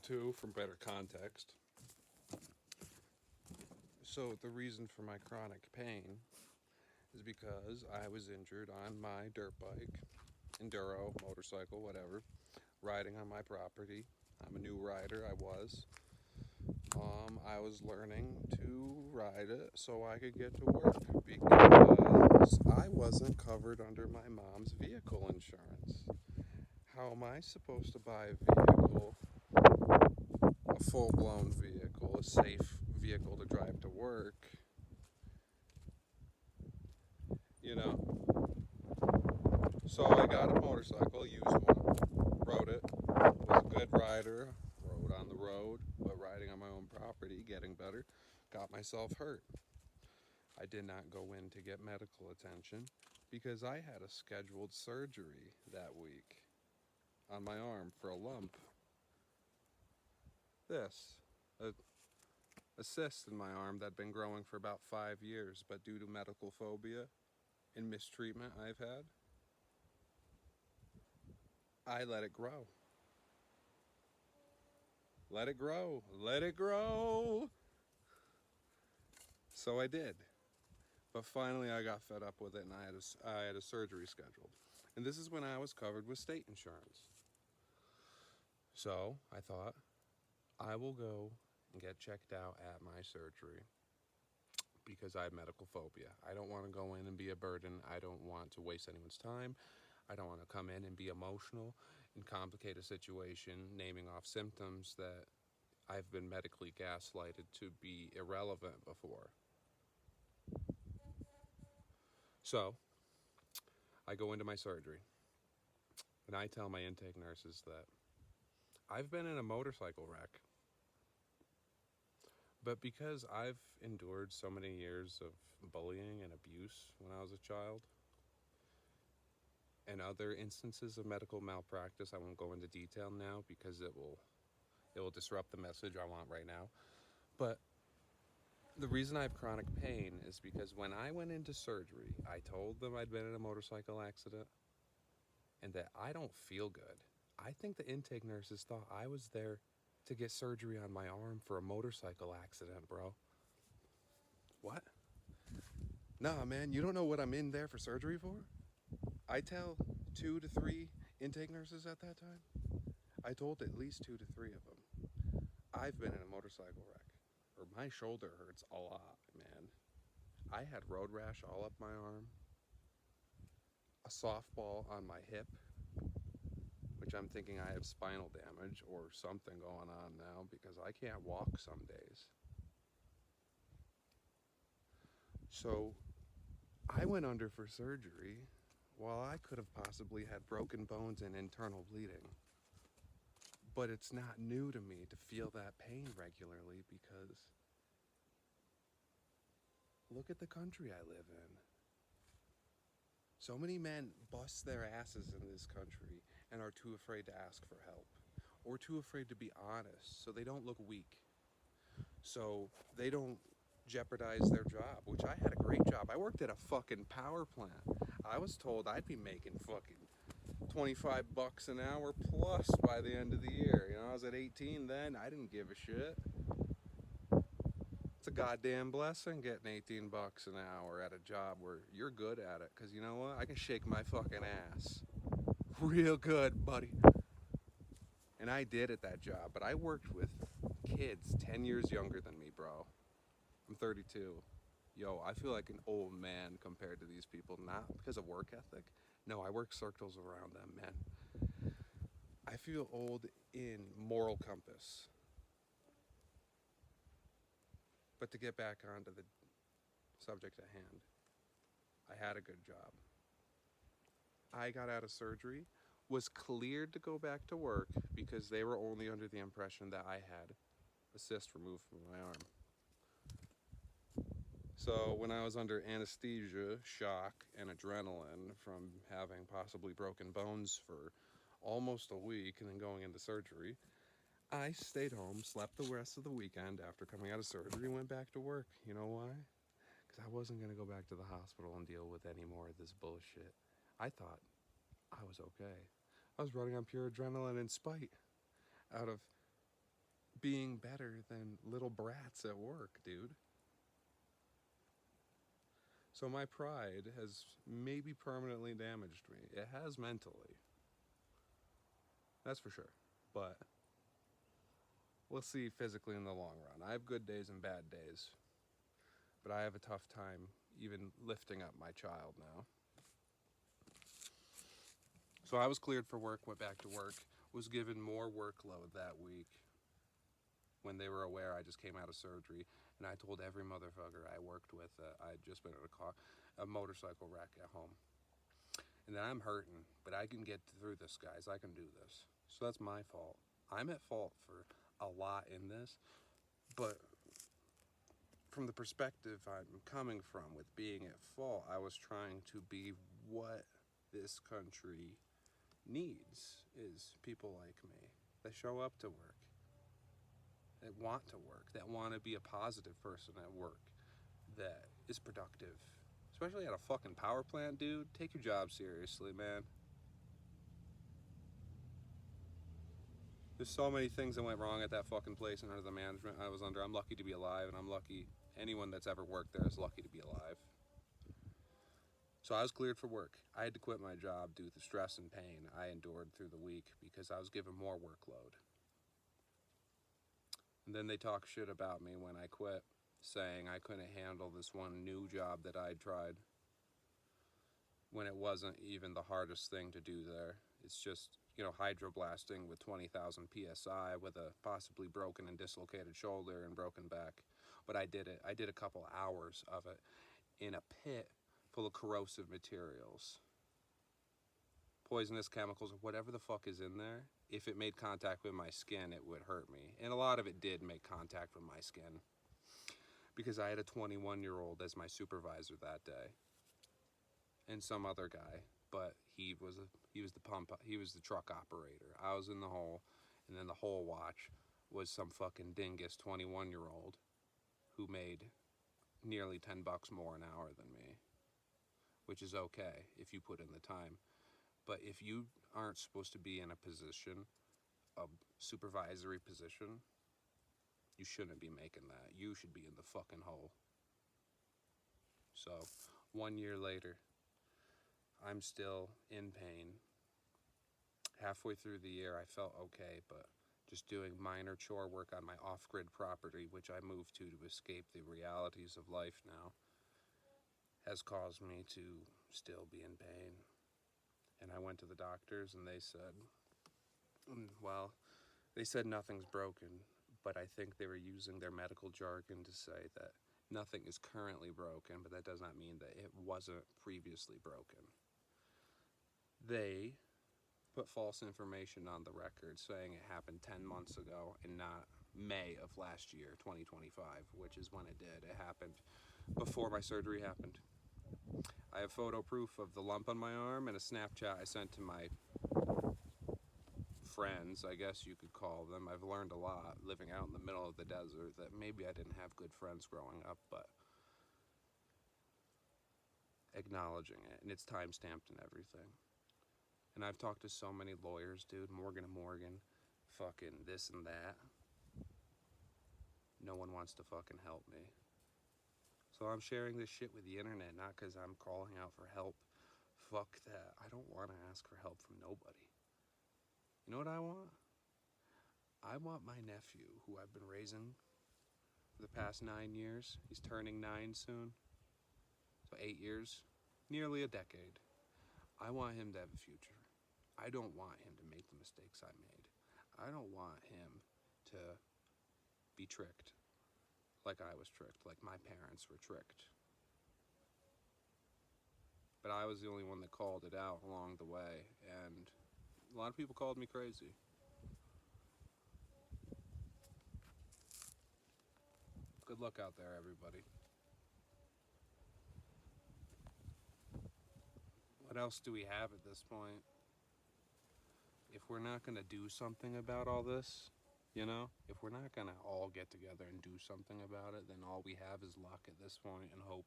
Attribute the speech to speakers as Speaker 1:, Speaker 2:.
Speaker 1: too, for better context. So the reason for my chronic pain is because I was injured on my dirt bike, enduro, motorcycle, whatever, riding on my property. I'm a new rider, I was. I was learning to ride it so I could get to work because I wasn't covered under my mom's vehicle insurance. How am I supposed to buy a vehicle, a full blown vehicle, a safe vehicle to drive to work? You know? So I got a motorcycle, used one, rode it, was a good rider, rode on the road, but riding on my own property, getting better, got myself hurt. I did not go in to get medical attention because I had a scheduled surgery that week on my arm for a lump. This, a cyst in my arm that had been growing for about 5 years, but due to medical phobia and mistreatment I've had, I let it grow. Let it grow. Let it grow. So I did. But finally I got fed up with it and I had a surgery scheduled. And this is when I was covered with state insurance. So I thought, I will go and get checked out at my surgery because I have medical phobia. I don't want to go in and be a burden. I don't want to waste anyone's time. I don't want to come in and be emotional and complicate a situation, naming off symptoms that I've been medically gaslighted to be irrelevant before. So I go into my surgery and I tell my intake nurses that I've been in a motorcycle wreck, but because I've endured so many years of bullying and abuse when I was a child, and other instances of medical malpractice, I won't go into detail now because it will disrupt the message I want right now. But the reason I have chronic pain is because when I went into surgery, I told them I'd been in a motorcycle accident and that I don't feel good. I think the intake nurses thought I was there to get surgery on my arm for a motorcycle accident, bro. What? Nah, man, you don't know what I'm in there for surgery for? I tell 2 to 3 intake nurses at that time. I told at least 2 to 3 of them, I've been in a motorcycle wreck, or my shoulder hurts a lot, man. I had road rash all up my arm, a softball on my hip, which I'm thinking I have spinal damage or something going on now because I can't walk some days. So I went under for surgery while I could have possibly had broken bones and internal bleeding. But it's not new to me to feel that pain regularly because look at the country I live in. So many men bust their asses in this country and are too afraid to ask for help or too afraid to be honest so they don't look weak. So they don't jeopardize their job, which I had a great job. I worked at a fucking power plant. I was told I'd be making fucking 25 bucks an hour plus by the end of the year. You know, I was at 18 then. I didn't give a shit. It's a goddamn blessing getting 18 bucks an hour at a job where you're good at it. Because you know what? I can shake my fucking ass. Real good, buddy. And I did at that job. But I worked with kids 10 years younger than me, bro. I'm 32. Yo, I feel like an old man compared to these people. Not because of work ethic. No, I work circles around them, man. I feel old in moral compass. But to get back onto the subject at hand, I had a good job. I got out of surgery, was cleared to go back to work because they were only under the impression that I had a cyst removed from my arm. So when I was under anesthesia, shock, and adrenaline from having possibly broken bones for almost a week and then going into surgery, I stayed home, slept the rest of the weekend after coming out of surgery, and went back to work. You know why? Because I wasn't going to go back to the hospital and deal with any more of this bullshit. I thought I was okay. I was running on pure adrenaline and spite out of being better than little brats at work, dude. So my pride has maybe permanently damaged me. It has mentally. That's for sure. But we'll see physically in the long run. I have good days and bad days. But I have a tough time even lifting up my child now. So I was cleared for work, went back to work, was given more workload that week. When they were aware I just came out of surgery, and I told every motherfucker I worked with that I'd just been in a motorcycle wreck at home. And that I'm hurting, but I can get through this, guys. I can do this. So that's my fault. I'm at fault for a lot in this, but from the perspective I'm coming from with being at fault, I was trying to be what this country needs is people like me that show up to work, that want to work, that want to be a positive person at work, that is productive. Especially at a fucking power plant, dude. Take your job seriously, man. There's so many things that went wrong at that fucking place and under the management I was under. I'm lucky to be alive, and I'm lucky anyone that's ever worked there is lucky to be alive. So I was cleared for work. I had to quit my job due to the stress and pain I endured through the week because I was given more workload. And then they talk shit about me when I quit, saying I couldn't handle this one new job that I'd tried when it wasn't even the hardest thing to do there. It's just, hydroblasting with 20,000 psi with a possibly broken and dislocated shoulder and broken back. But I did it. I did a couple hours of it in a pit full of corrosive materials, poisonous chemicals, or whatever the fuck is in there. If it made contact with my skin, it would hurt me. And a lot of it did make contact with my skin because I had a 21-year-old as my supervisor that day and some other guy, but he was the truck operator. I was in the hole, and then the hole watch was some fucking dingus 21-year-old who made nearly $10 more an hour than me, which is okay if you put in the time. But if you aren't supposed to be in a position, a supervisory position, you shouldn't be making that. You should be in the fucking hole. So 1 year later, I'm still in pain. Halfway through the year, I felt okay, but just doing minor chore work on my off-grid property, which I moved to escape the realities of life now, has caused me to still be in pain. And I went to the doctors, and they said, they said nothing's broken, but I think they were using their medical jargon to say that nothing is currently broken, but that does not mean that it wasn't previously broken. They put false information on the record saying it happened 10 months ago and not May of last year, 2025, which is when it did. It happened before my surgery happened. I have photo proof of the lump on my arm and a Snapchat I sent to my friends, I guess you could call them. I've learned a lot living out in the middle of the desert that maybe I didn't have good friends growing up, but acknowledging it, and it's time-stamped and everything. And I've talked to so many lawyers, dude, Morgan & Morgan, fucking this and that. No one wants to fucking help me. So I'm sharing this shit with the internet, not because I'm calling out for help. Fuck that. I don't want to ask for help from nobody. You know what I want? I want my nephew, who I've been raising for the past 9 years. He's turning 9 soon. So 8 years, nearly a decade. I want him to have a future. I don't want him to make the mistakes I made. I don't want him to be tricked like I was tricked, like my parents were tricked. But I was the only one that called it out along the way, and a lot of people called me crazy. Good luck out there, everybody. What else do we have at this point? If we're not going to do something about all this, if we're not going to all get together and do something about it, then all we have is luck at this point and hope.